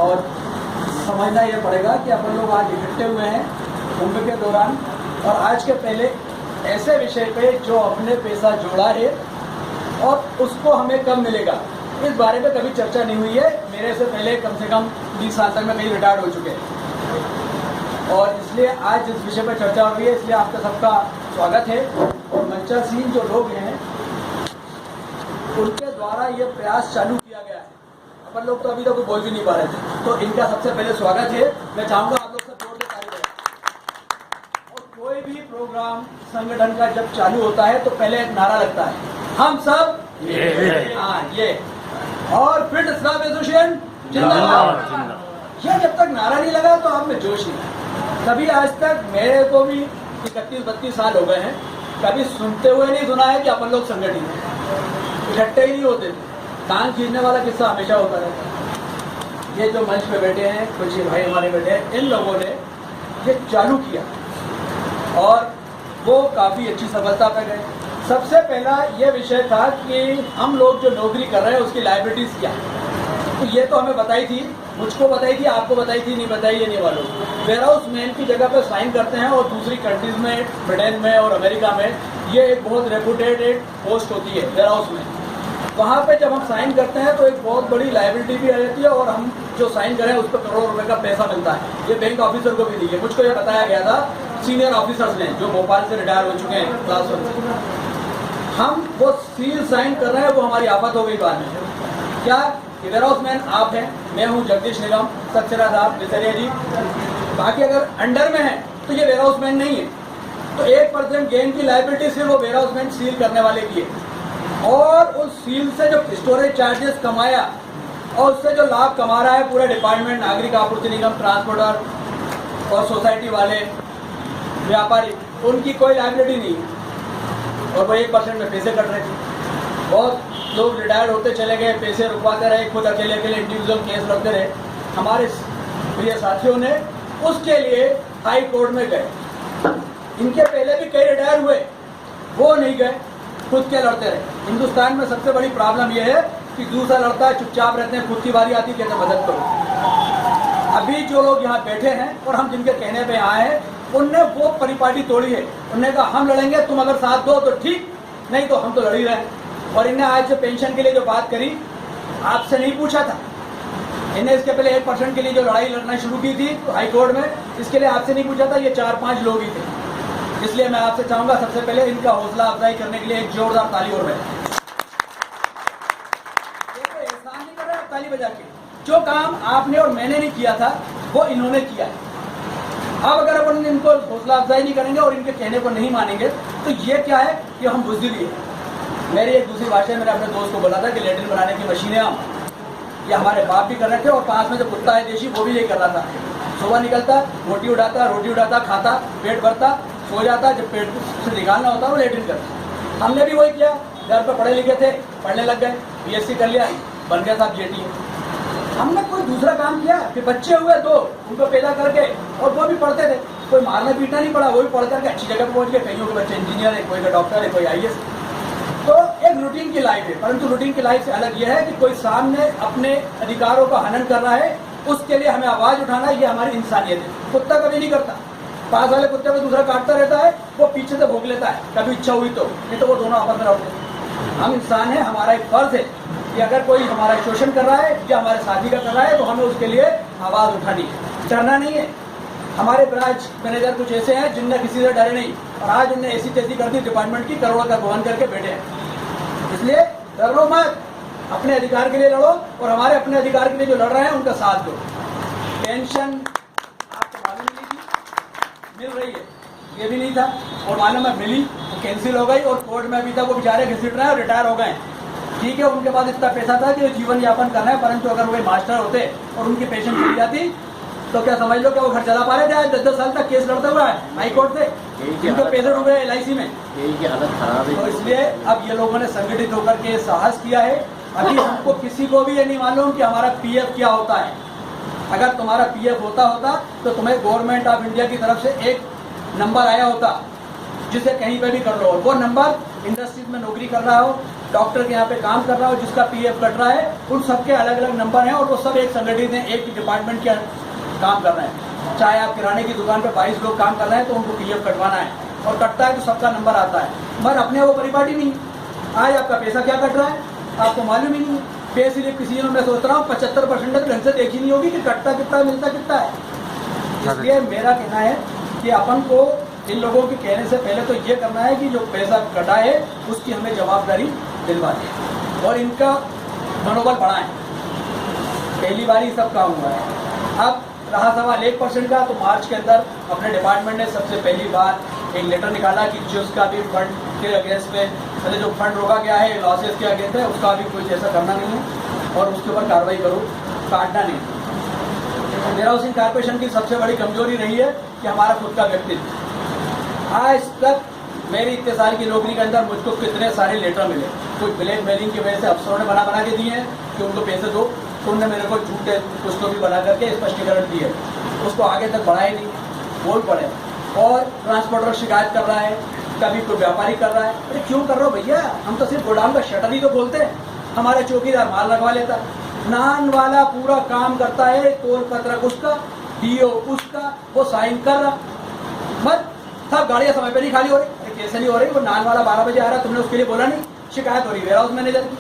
और समझना ये पड़ेगा कि अपन लोग आज इकट्ठे हुए हैं कुंभ के दौरान और आज के पहले ऐसे विषय पे जो अपने पैसा जोड़ा है और उसको हमें कब मिलेगा, इस बारे में कभी चर्चा नहीं हुई है। मेरे से पहले कम से कम 20 साल तक मैं कहीं रिटायर्ड हो चुके हैं और इसलिए आज इस विषय पर चर्चा हो रही है, इसलिए आपका सबका स्वागत है। और मंचासीन जो लोग हैं उनके द्वारा ये प्रयास चालू किया गया है। अपन लोग तो अभी तक बोल भी नहीं पा रहे थे, तो इनका सबसे पहले स्वागत है। मैं चाहूँगा आप लोग सब जोर से ताली बजाएं। और कोई भी प्रोग्राम संगठन का जब चालू होता है तो पहले एक नारा लगता है, हम सब ये और फिट स्टाफ एसोसिएशन जिंदाबाद। ये जब तक नारा नहीं लगा तो आप में जोश नहीं। कभी आज तक मेरे को भी 31-32 साल हो गए हैं, कभी सुनते हुए नहीं सुना है कि अपन लोग संगठित हैं, इकट्ठे ही नहीं होते थे। कान खींचने वाला किस्सा हमेशा होता रहता है। ये जो मंच पे बैठे हैं कुछ भाई हमारे बैठे हैं, इन लोगों ने ये चालू किया और वो काफ़ी अच्छी सफलता पे गए। सबसे पहला ये विषय था कि हम लोग जो नौकरी कर रहे हैं उसकी लायबिलिटीज़ क्या, तो ये तो हमें बताई थी, मुझको बताई थी, आपको बताई थी, नहीं बताई ये नहीं मालूम। वेयर हाउस मैन की जगह पे साइन करते हैं और दूसरी कंट्रीज में, ब्रिटेन में और अमेरिका में ये एक बहुत रेपुटेटेड पोस्ट होती है वेयर हाउस में। वहाँ पे जब हम साइन करते हैं तो एक बहुत बड़ी लायबिलिटी भी आ जाती है और हम जो साइन करें उस पर करोड़ों रुपए का पैसा मिलता है। ये बैंक ऑफिसर को भी नहीं है, मुझको ये बताया गया था सीनियर ऑफिसर्स ने जो भोपाल से रिटायर हो चुके हैं क्लास 1 से। हम वो सील साइन कर रहे हैं, वो हमारी आफत हो गई बाद में। क्या वेयर हाउस मैन आप हैं, मैं हूँ जगदीश निगम, सक्सेना साहब, निसरिया जी, बाकी अगर अंडर में है तो ये वेयर हाउस मैन नहीं है। तो 1% गेन की लायबिलिटी सिर्फ वो वेयर हाउस मैन सील करने वाले की है और उस सील से जो स्टोरेज चार्जेस कमाया और उससे जो लाभ कमा रहा है पूरा डिपार्टमेंट, नागरिक आपूर्ति निगम, ट्रांसपोर्टर और सोसाइटी वाले व्यापारी, उनकी कोई लायबिलिटी नहीं है और वो 1% में पैसे कट रहे थे। बहुत लोग रिटायर्ड होते चले गए, पैसे रुकवाते रहे, खुद अकेले इंडिविजुअल केस लड़ते रहे। हमारे प्रिय साथियों ने उसके लिए हाई कोर्ट में गए। इनके पहले भी कई रिटायर हुए, वो नहीं गए, खुद के लड़ते रहे। हिंदुस्तान में सबसे बड़ी प्रॉब्लम यह है कि दूसरा लड़ता है, चुपचाप रहते हैं, खुद की बारी आती कहते मदद करो। अभी जो लोग यहाँ बैठे हैं और हम जिनके कहने पे आए हैं, उनने वो परिपाटी तोड़ी है। उनने कहा हम लड़ेंगे, तुम अगर साथ दो तो ठीक, नहीं तो हम तो लड़ ही रहे हैं। और इन्हें आज से पेंशन के लिए जो बात करी, आपसे नहीं पूछा था। इन्हें इसके पहले 1% के लिए जो लड़ाई लड़ना शुरू की थी तो हाई कोर्ट में, इसके लिए आपसे नहीं पूछा था, ये 4-5 लोग ही थे। इसलिए मैं आपसे चाहूंगा सबसे पहले इनका हौसला अफजाई करने के लिए एक जोरदार ताली और बजाएं। एहसान नहीं कर रहे आप ताली बजा के, जो काम आपने और मैंने नहीं किया था वो इन्होंने किया है। अब अगर अपन इनको हौसला अफजाई नहीं करेंगे और इनके कहने को नहीं मानेंगे तो ये क्या है कि हम बुज़दिल है। मेरी एक दूसरी भाषा में मैंने अपने दोस्त को बोला था कि लेटरिन बनाने की मशीनें हम ये हमारे बाप भी कर रहे थे और पास में जो कुत्ता है देशी वो भी यही कर रहा था। सुबह निकलता, रोटी उठाता, खाता, पेट भरता, सो जाता, जब पेट से निकालना होता वो लेटरिन करता। हमने भी वही किया, घर पर पढ़े लिखे थे, पढ़ने लग गए, BSc कर लिया, बन गया था JT। हमने कोई दूसरा काम किया कि बच्चे हुए तो उनको पैदा करके, और वो भी पढ़ते थे, कोई मारना पीटना नहीं पड़ा, वो भी पढ़ करके अच्छी जगह पहुंच गए। कईयों के बच्चे इंजीनियर है, कोई का डॉक्टर है, कोई IAS। तो एक रूटीन की लाइफ है, परंतु रूटीन की लाइफ से अलग यह है कि कोई सामने अपने अधिकारों का हनन कर रहा है, उसके लिए हमें आवाज उठाना, ये हमारी इंसानियत है। कुत्ता कभी नहीं करता, पास वाले कुत्ते को दूसरा काटता रहता है, वो पीछे से भोग लेता है, कभी इच्छा हुई तो, नहीं तो वो दोनों आपस में लड़ते हैं। हम इंसान हैं, हमारा एक फर्ज है कि अगर कोई हमारा शोषण कर रहा है या हमारे साथी का कर रहा है तो हमें उसके लिए आवाज़ उठानी है, डरना नहीं है। हमारे ब्रांच मैनेजर कुछ ऐसे हैं जिनने किसी से डरे नहीं और आज उनने ऐसी तेजी कर दी डिपार्टमेंट की, करोड़ों का गोहन करके बैठे हैं। इसलिए डरो मत, अपने अधिकार के लिए लड़ो और हमारे अपने अधिकार के लिए जो लड़ रहे हैं उनका साथ दो। पेंशन आपको मालूम नहीं थी, मिल रही है, ये भी नहीं था और मालूम है मिली, कैंसिल हो गई और कोर्ट में अभी तक वो बेचारे घसीट रहे हैं और रिटायर हो गए। ठीक है, उनके पास इतना पैसा था कि जीवन यापन करना है, परंतु अगर वो मास्टर होते और उनकी पेंशन मिल जाती तो क्या समझ लो क्या वो घर चला पा रहे थे? आज 10-10 साल तक केस लड़ते हुए हाई कोर्ट से, उनके पैसे डूबे LIC में। यही हालत खराब है। तो इसलिए अब ये लोगों ने संगठित होकर के साहस किया है। अभी हमको किसी को भी ये नहीं मालूम कि हमारा PF क्या होता है। अगर तुम्हारा PF होता तो तुम्हें गवर्नमेंट ऑफ इंडिया की तरफ से एक नंबर आया होता जिसे कहीं पे भी कर लो, और वो नंबर इंडस्ट्रीज में नौकरी कर रहा हो, डॉक्टर के यहाँ पे काम कर रहा है और जिसका पीएफ कट रहा है, उन सबके अलग अलग नंबर हैं और वो सब एक संगठित हैं, एक डिपार्टमेंट के काम कर रहे हैं। चाहे आप किराने की दुकान पे 22 लोग काम कर रहे हैं तो उनको पीएफ कटवाना है और कटता है तो सबका नंबर आता है, मगर अपने वो परिपाटी नहीं। आज आपका पैसा क्या कट रहा है आपको मालूम ही नहीं है। पे स्लिप किसी में मैं सोच रहा हूँ 75% तक ढंग से देखी नहीं होगी कि कटता कितना मिलता कितना है। इसलिए मेरा कहना है कि अपन को इन लोगों के कहने से पहले तो ये करना है कि जो पैसा कटा है उसकी हमें जवाबदारी दिलवा दें और इनका मनोबल बढ़ाएं। पहली बार ही सब काम हुआ है। अब रहा सवाल 1% का, तो मार्च के अंदर अपने डिपार्टमेंट ने सबसे पहली बार एक लेटर निकाला कि जिसका भी फंड के अगेंस्ट में, मतलब जो फंड रोका गया है लॉसेस के अगेंस्ट है, उसका भी कुछ ऐसा करना नहीं है और उसके ऊपर कार्रवाई करो, काटना नहीं। वेयर हाउसिंग कॉर्पोरेशन की सबसे बड़ी कमजोरी रही है कि हमारा खुद का व्यक्तित्व। आज तक मेरी इतने साल की नौकरी के अंदर मुझको कितने सारे लेटर मिले, कुछ ब्लैक मेलिंग की वजह से अफसरों ने बना के दिए हैं कि उनको पैसे दो, तो उनने मेरे को झूठे उसको भी बना करके स्पष्टीकरण दिए, उसको आगे तक बढ़ाए नहीं, बोल पड़े। और ट्रांसपोर्टर शिकायत कर रहा है, कभी कोई व्यापारी कर रहा है, अरे क्यों कर रहे हो भैया, हम तो सिर्फ गोदाम का शटर ही तो खोलते हैं, हमारे चौकीदार माल रखवा लेता है। नान वाला पूरा काम करता है, तोल पत्रक उसका, डीओ उसका, वो साइन कर रहा, मत सब गाड़ियां समय पे नहीं खाली हो रही। अरे कैसे नहीं हो रही, वो नान वाला 12 बजे आ रहा, तुमने उसके लिए बोला नहीं, शिकायत हो रही वेयर हाउस मैनेजर की।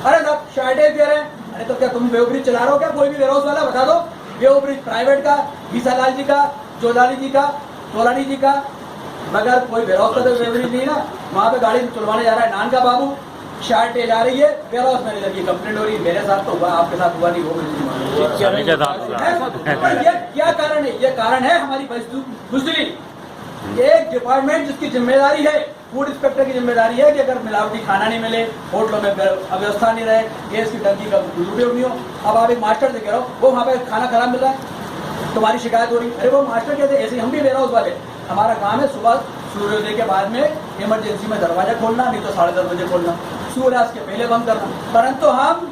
अरे सब शार्टेज दे रहे हैं, अरे तो क्या तुम वेवब्रिज चला रहे हो क्या, कोई भी वेयर हाउस वाला बता दो, वेवब्रिज प्राइवेट का, भीसालाल जी का, जोधाली जी का, तोलानी जी का, मगर कोई वेयर हाउस का तो वेवब्रिज नहीं ना, वहाँ पे गाड़ी चलवाने जा रहा है नान का बाबू, शार्टेज आ रही है, वेयर हाउस मैनेजर की कंप्लेंट हो रही है। मेरे साथ तो हुआ, आपके साथ हुआ नहीं, ये क्या कारण है, ये कारण है हमारी बुजदिली। एक डिपार्टमेंट जिसकी जिम्मेदारी है, फूड इंस्पेक्टर की जिम्मेदारी है कि अगर मिलावटी खाना नहीं मिले, होटलों में अव्यवस्था नहीं रहे, गैस की टंकी का दुरुपयोग नहीं हो। अब आप एक मास्टर से कह रहे हो, वो वहाँ पे खाना खराब मिल रहा है, तुम्हारी शिकायत हो रही, अरे वो मास्टर कहते हैं, ऐसे हम भी वेयर हाउस वाले, हमारा काम है सुबह सूर्योदय के बाद में इमरजेंसी में दरवाजा खोलना, नहीं तो 10:30 बजे खोलना, सूर्यास्त के पहले बंद करना, परंतु हम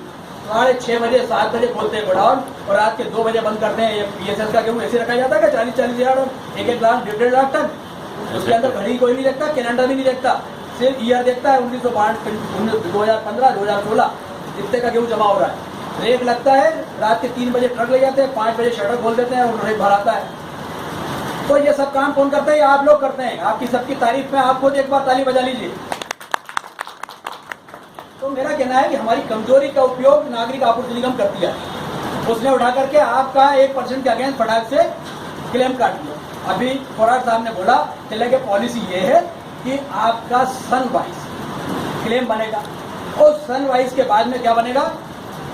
6:30 बजे 7 बजे खोलते हैं गोडाउन और रात के 2 बजे बंद करते हैं। ये PSS का गेहूँ ऐसे रखा जाता है कि 40-40 हज़ार, 1-1 लाख 1.5 लाख टन, उसके अंदर घड़ी कोई नहीं देखता, कैलेंडर भी नहीं देखता, सिर्फ ईयर देखता है 1915, 2015, 2016 इतने का गेहूँ जमा हो रहा है। रेक लगता है, रात के 3 बजे ट्रक ले जाते हैं, 5 बजे शटर खोल देते हैं और रेक भर आता है। तो ये सब काम कौन करते हैं, आप लोग करते हैं। आपकी सबकी तारीफ में आप खुद एक बार ताली बजा लीजिए। तो मेरा कहना है कि हमारी कमजोरी का उपयोग नागरिक आपूर्ति निगम करती है, उसने उठा करके आपका 1% के अगेंस्ट फटाक से क्लेम काट दिया। अभी फौराट साहब ने बोला कि पॉलिसी ये है कि आपका सन वाइज क्लेम बनेगा और सन वाइज के बाद में क्या बनेगा,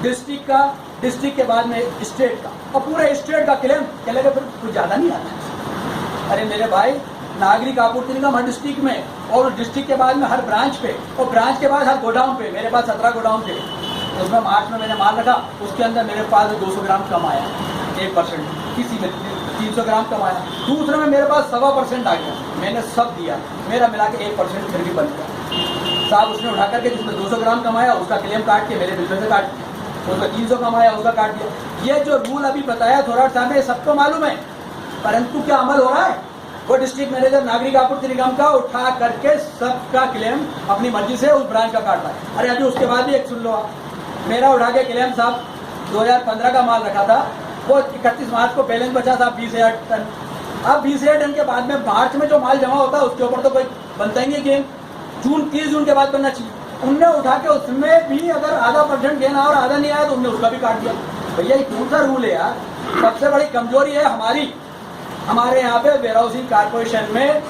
डिस्ट्रिक्ट का, डिस्ट्रिक्ट के बाद में स्टेट का, और पूरे स्टेट का क्लेम चलेगा, फिर कुछ ज्यादा नहीं आता है। अरे मेरे भाई, नागरिक आपूर्ति निगम हर डिस्ट्रिक्ट में, और डिस्ट्रिक्ट के बाद में हर ब्रांच पे, और ब्रांच के बाद हर गोडाउन पे। मेरे पास 17 गोडाउन थे, उसमें मार्च में मैंने माल रखा, उसके अंदर मेरे पास 200 ग्राम कम आया, 1%, किसी में 300 ग्राम कम आया, दूसरे में मेरे पास 1.25% आ गया, मैंने सब दिया, मेरा मिला के 1% फिर भी बन गया। साहब उसने उठा करके जिसमें 200 ग्राम कमाया उसका क्लेम काट के मेरे बिल में से काट दिया, उसका 300 कमाया उसका काट दिया। ये जो रूल अभी बताया थोड़ा साहब ने, सबको मालूम है, परंतु क्या अमल हो रहा है, वो डिस्ट्रिक्ट मैनेजर नागरिक आपूर्ति निगम का उठा करके सबका क्लेम अपनी मर्जी से उस ब्रांच का काट रहा है। अरे अभी उसके बाद भी एक सुन लो आप, मेरा उठा के क्लेम साहब 2015 का माल रखा था, वो 31 मार्च को बैलेंस बचा था 20,000 टन। अब 20,000 टन के बाद में मार्च में जो माल जमा होता है उसके ऊपर तो कोई बनता ही नहीं गेम, 30 जून के बाद बनना चाहिए। उनने उठा के उसमें भी अगर आधा % गेन और आधा नहीं आया तो उनने उसका भी काट दिया। भैया ये कौन सा रूल है यार, सबसे बड़ी कमजोरी है हमारी। हमारे यहाँ पे वेयर हाउसिंग कारपोरेशन में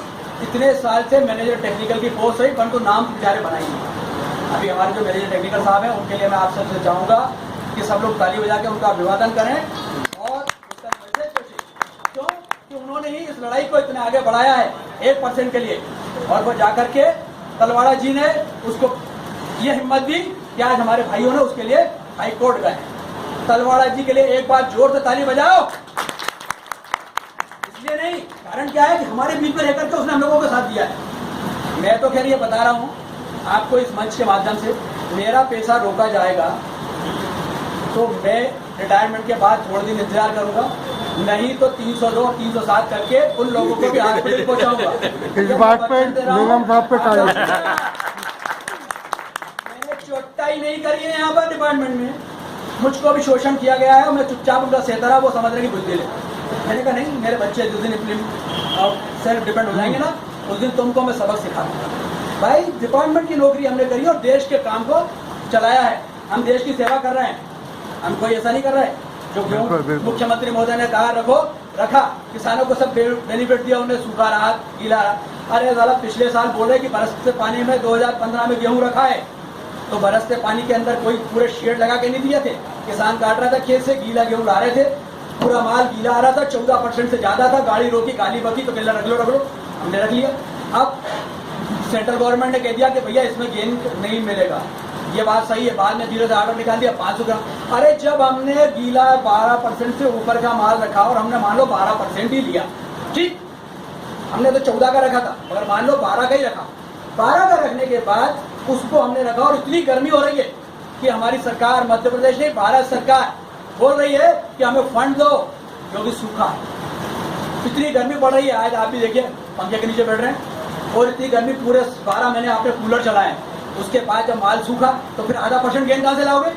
इतने साल से मैनेजर टेक्निकल की पोस्ट है, परंतु नाम बेचारे बनाई नहीं। अभी हमारे जो मैनेजर टेक्निकल साहब हैं उनके लिए मैं आप सबसे चाहूँगा कि सब लोग ताली बजा के उनका अभिवादन करें और उसका मैसेज सोचें, क्यों कि उन्होंने ही इस लड़ाई को इतने आगे बढ़ाया है 1% के लिए, और वो जाकर के तलवाड़ा जी ने उसको ये हिम्मत दी कि आज हमारे भाइयों ने उसके लिए हाई कोर्ट गए। तलवाड़ा जी के लिए एक बार जोर से ताली बजाओ। इसलिए नहीं, कारण क्या है कि हमारे बीच में रहकर के उसने हम लोगों का साथ दिया है। मैं तो खैर ये बता रहा हूँ आपको इस मंच के माध्यम से, मेरा पैसा रोका जाएगा तो मैं रिटायरमेंट के बाद थोड़े दिन इंतजार करूंगा, नहीं तो 302 और 307 करके उन लोगों को भी हॉस्पिटल पहुंचाऊंगा। इस बात पे निगम साहब पे मैंने कार्रवाई नहीं करी है यहाँ पर डिपार्टमेंट में। मुझको भी शोषण किया गया है, मैं चुपचाप उनका सेहतरा वो समझने की बुद्धि ले। मैंने कहा नहीं, मेरे बच्चे जिस दिन सेल्फ डिपेंड हो जाएंगे ना, उस दिन तुमको मैं सबक सिखाऊंगा। भाई डिपार्टमेंट की नौकरी हमने करी और देश के काम को चलाया है, हम देश की सेवा कर रहे हैं, हम कोई ऐसा नहीं कर रहे। जो मुख्यमंत्री महोदय ने कहा रखो, रखा, किसानों को सब बेनिफिट दिया, उन्हें सूखा रहा, गीला रहा। अरे साला पिछले साल बोले कि बरसते पानी में 2015 में गेहूं रखा है, तो बरसते पानी के अंदर कोई पूरे शेड लगा के नहीं दिए थे। किसान काट रहा था खेत से, गीला गेहूं ला रहे थे, पूरा माल गीला आ रहा था, 14% से ज्यादा था। गाड़ी रोकी, गाली बकी तो कहला रख लो, हमने रख लिया। अब सेंट्रल गवर्नमेंट ने कह दिया कि भैया इसमें गेन नहीं मिलेगा, ये बात सही है। बाद में धीरे से ऑर्डर निकाल दिया 500 ग्राम। अरे जब हमने गीला 12% से ऊपर का माल रखा और हमने मान लो 12% ही लिया, ठीक, हमने तो 14 का रखा था, मगर मान लो 12 का ही रखा। 12 का रखने के बाद उसको हमने रखा और इतनी गर्मी हो रही है कि हमारी सरकार, मध्य प्रदेश नहीं भारत सरकार बोल रही है कि हमें फंड दो क्योंकि सूखा है। इतनी गर्मी पड़ रही है, आज आप भी देखिए पंखे के नीचे बैठ रहे हैं, और इतनी गर्मी पूरे 12 महीने आपने कूलर चलाए, उसके बाद जब माल सूखा तो फिर आधा % गेंद कहाँ से लाओगे।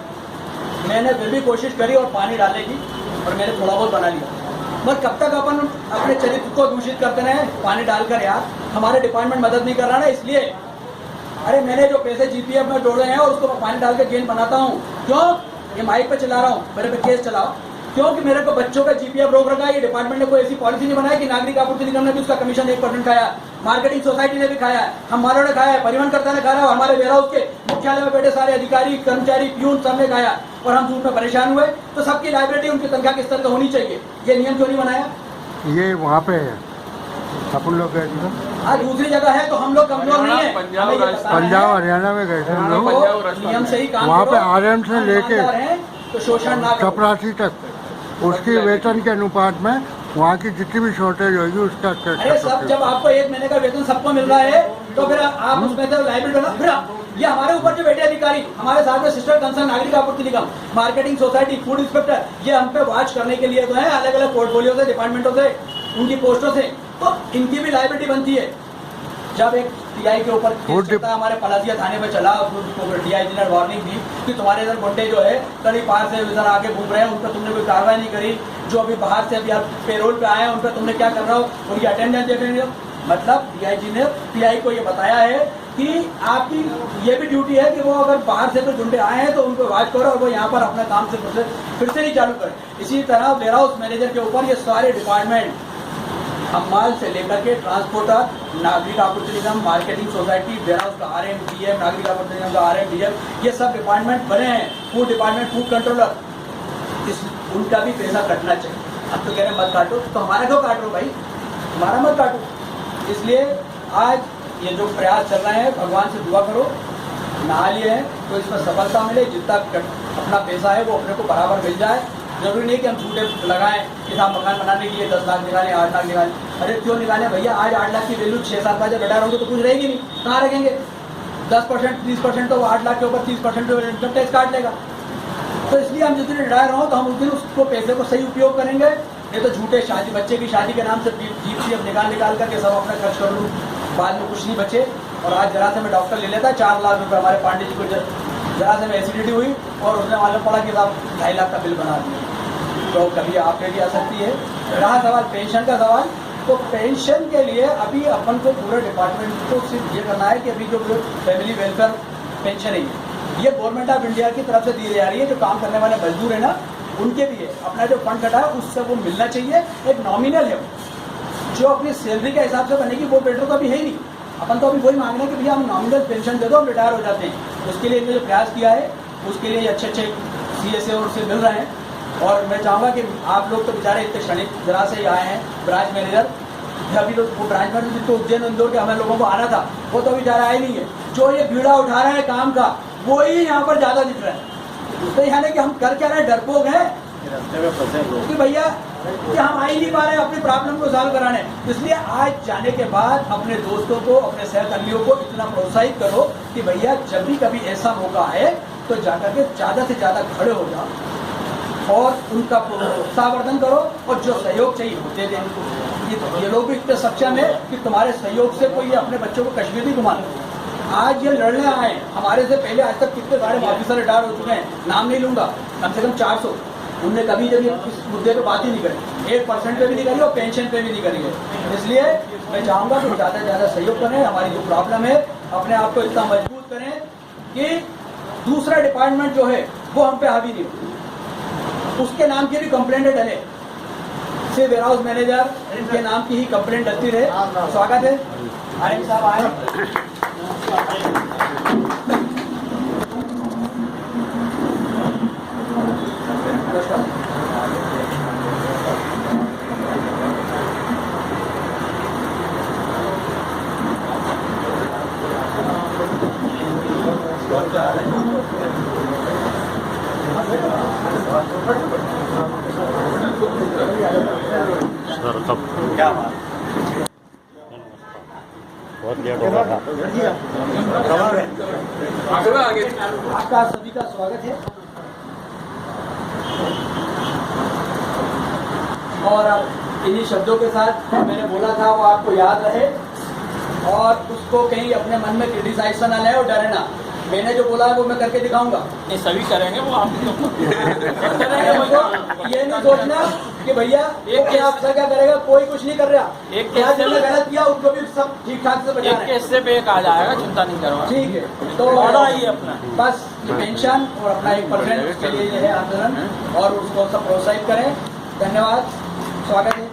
मैंने फिर भी कोशिश करी और पानी डालने की, और मैंने थोड़ा बहुत बना लिया। मगर कब तक अपन अपने चरित्र को दूषित करते रहे पानी डालकर? यार हमारे डिपार्टमेंट मदद नहीं कर रहा ना, इसलिए। अरे मैंने जो पैसे जीपीएफ में जोड़े हैं और उसको पानी डाल के गेंद बनाता हूँ, क्यों? ये माइक पे चला रहा हूँ, मेरे पे केस चलाओ, क्योंकि मेरे को बच्चों का जीपीएफ रोक रखा है। ये डिपार्टमेंट ने कोई ऐसी पॉलिसी नहीं बनाई कि नागरिक आपूर्ति निगम ने भी उसका कमीशन 1% खाया, मार्केटिंग सोसाइटी ने भी खाया है, हमारों ने खाया है, परिवहन कर्ता ने खाया है, हमारे वेयरहाउस के मुख्यालय में बैठे सारे अधिकारी, कर्मचारी, प्यून सब ने खाया, और हम धूप में परेशान हुए। तो सबकी लाइबिलिटी उनकी तनख्वाह के स्तर पर होनी चाहिए, ये नियम क्यों नहीं बनाया? ये वहाँ पे है अपन लोग गए थे, हाँ दूसरी जगह है तो हम लोग कमजोर नहीं है। पंजाब हरियाणा में गए थे हम लोग, नियम से ही काम वहाँ पे RM से लेके तो शोषण ना करो। चपरासी तक उसकी वेतन के अनुपात में वहाँ की जितनी भी शॉर्टेज होगी उसका। अरे सब, जब आपको 1 महीने का वेतन सबको मिल रहा है तो फिर आप उसमें से लाइबिलिटी बना। फिर ये हमारे ऊपर जो बैठे अधिकारी, हमारे साथ में सिस्टर कंसर्न नागरिक आपूर्ति निगम, मार्केटिंग सोसाइटी, फूड इंस्पेक्टर, ये हम पे वॉच करने के लिए तो है, अलग अलग पोर्टफोलियो से, डिपार्टमेंटों से, उनकी पोस्टों से, तो इनकी भी लाइबिलिटी बनती है। जब एक टीआई के ऊपर हमारे पलासिया थाने में चला, डीआईजी ने वार्निंग दी कि तुम्हारे इधर गुंडे जो है कड़ी पार से इधर आके घूम रहे हैं, उन पर तुमने कोई कार्रवाई नहीं करी। जो अभी बाहर से अभी आप पेरोल पे आए हैं उन पर तुमने क्या कर रहा हो, उनकी अटेंडेंस देख रहे हो। मतलब डीआईजी ने पीआई को ये बताया है कि आपकी ये भी ड्यूटी है कि वो अगर बाहर से कोई गुंडे आए हैं तो उनको वॉच करो और वो यहाँ पर अपना काम से फिर से नहीं चालू करें। इसी तरह वेयरहाउस मैनेजर के ऊपर ये सारे डिपार्टमेंट, माल से लेकर के ट्रांसपोर्टर, नागरिक आपूर्ति निगम, मार्केटिंग सोसाइटी, वेयरहाउस का RM/DM, नागरिक आपूर्ति निगम का RM/DM, ये सब डिपार्टमेंट बने हैं। फूड डिपार्टमेंट, फूड कंट्रोलर, उनका भी पैसा कटना चाहिए। अब तो कह रहे हैं मत काटो, तो हमारा क्यों काट रहे हो भाई? हमारा मत काटो। इसलिए आज ये जो प्रयास चल रहे हैं, भगवान से दुआ करो, नहा लिए हैं तो इसमें सफलता मिले, जितना अपना पैसा है वो अपने को बराबर मिल जाए। जरूरी नहीं कि हम झूठे लगाएं कि साहब मकान बनाने के लिए 10 लाख निकालें, 8 लाख निकालें। अरे क्यों निकालें भैया? आज 8 लाख की वैल्यू 6-7 बाद जब रिटायर होंगे तो कुछ रहेगी नहीं, कहाँ रखेंगे? 10% 30% तो 8 लाख के ऊपर 30% इनकम टैक्स काट लेगा। तो इसलिए हम जिस दिन रिटायर हों तो हम उस दिन उसको पैसे को सही उपयोग करेंगे। ये तो झूठे शादी, बच्चे की शादी के नाम से GPF निकाल करके सब अपना खर्च कर लूँ, बाद में कुछ नहीं बचे। और आज जरा से मैं डॉक्टर ले लेता है 4 लाख रुपये, हमारे पांडे जी को जरा से में एसिडिटी हुई और उसने मालूम पड़ा कि साहब 2.5 लाख का बिल बना दिया। तो कभी आपने भी आ सकती है। रहा सवाल पेंशन का सवाल, तो पेंशन के लिए अभी अपन को पूरे डिपार्टमेंट को सिर्फ ये करना है कि अभी जो फैमिली वेलफेयर पेंशन है ये गवर्नमेंट ऑफ इंडिया की तरफ से दी जा रही है। जो काम करने वाले मजदूर है ना, उनके भी है, अपना जो फंड कटा है उससे वो मिलना चाहिए। एक नॉमिनल है, जो अपनी सैलरी के हिसाब से बनेगी वो बेटर तो अभी है ही नहीं। अपन तो अभी वही मांग रहे हैं कि भैया हम नॉमिनल पेंशन दे दो, हम रिटायर हो जाते हैं। उसके लिए इन्होंने जो प्रयास किया है उसके लिए अच्छे CSA और उससे मिल रहे हैं। और मैं चाहूँगा कि आप लोग तो बेचारे इतने क्षणिक जरा से ही आए हैं, ब्रांच मैनेजर अभी तो वो ब्रांच मैनेजर तो उज्जैन इंदौर के हमें लोगों को आना था, वो तो अभी ज़्यादा आए नहीं है। जो ये बीड़ा उठा रहे हैं काम का, वो ही यहाँ पर ज़्यादा दिख रहा है। तो यहाँ कि हम कर क्या रहे हैं, डरपोक हैं कि भैया कि हम आ ही नहीं पा रहे हैं अपनी प्रॉब्लम को सॉल्व कराने। इसलिए आज जाने के बाद अपने दोस्तों को, अपने सहकर्मियों को इतना प्रोत्साहित करो कि भैया जब भी कभी ऐसा मौका है तो जाकर के ज़्यादा से ज़्यादा खड़े हो जाओ और उनका प्रोत्साहवर्धन करो और जो सहयोग चाहिए होते दें। ये लोग भी इतने सक्षम है कि तुम्हारे सहयोग से कोई अपने बच्चों को कश्मीर भी घुमा लो। आज ये लड़ने आए हैं। हमारे से पहले आज तक कितने सारे ऑफिसर रिटायर हो चुके हैं, नाम नहीं लूंगा, कम से कम 400। उनने कभी जब इस मुद्दे पे बात ही नहीं करी, 1% पे भी नहीं करी और पेंशन पे भी नहीं करी है। इसलिए मैं चाहूँगा कि ज़्यादा से ज़्यादा सहयोग करें, हमारी जो प्रॉब्लम है अपने आप को इतना मजबूत करें कि दूसरा डिपार्टमेंट जो है वो हम पे हावी नहीं हो, उसके नाम की भी कंप्लेंट डले, सिर्फ वेयर हाउस मैनेजर इनके नाम की ही कंप्लेंट डलती रहे। स्वागत है, आरिफ साहब आए। सर तब क्या बात, बहुत लेट हो रहा था। आपका सभी का स्वागत है। और इन्हीं शब्दों के साथ मैंने बोला था वो आपको याद रहे और उसको कहीं अपने मन में क्रिटिसाइजेशन ना ले और डरे ना। मैंने जो बोला है वो मैं करके दिखाऊंगा। ये सभी करेंगे, वो आप ये नहीं सोचना कि भैया एक क्या आपसे क्या करेगा, कोई कुछ नहीं कर रहा। एक क्या केस जिसने गलत किया उसको भी सब ठीक ठाक से बचा एक रहे हैं। केस से पे एक आ जाएगा, चिंता नहीं करो। ठीक है, तो बड़ा ही है अपना। बस ये पेंशन और अपना 1% उसके लिए ये है आंदोलन और उसको सब प्रोत्साहित करें। धन्यवाद, स्वागत है।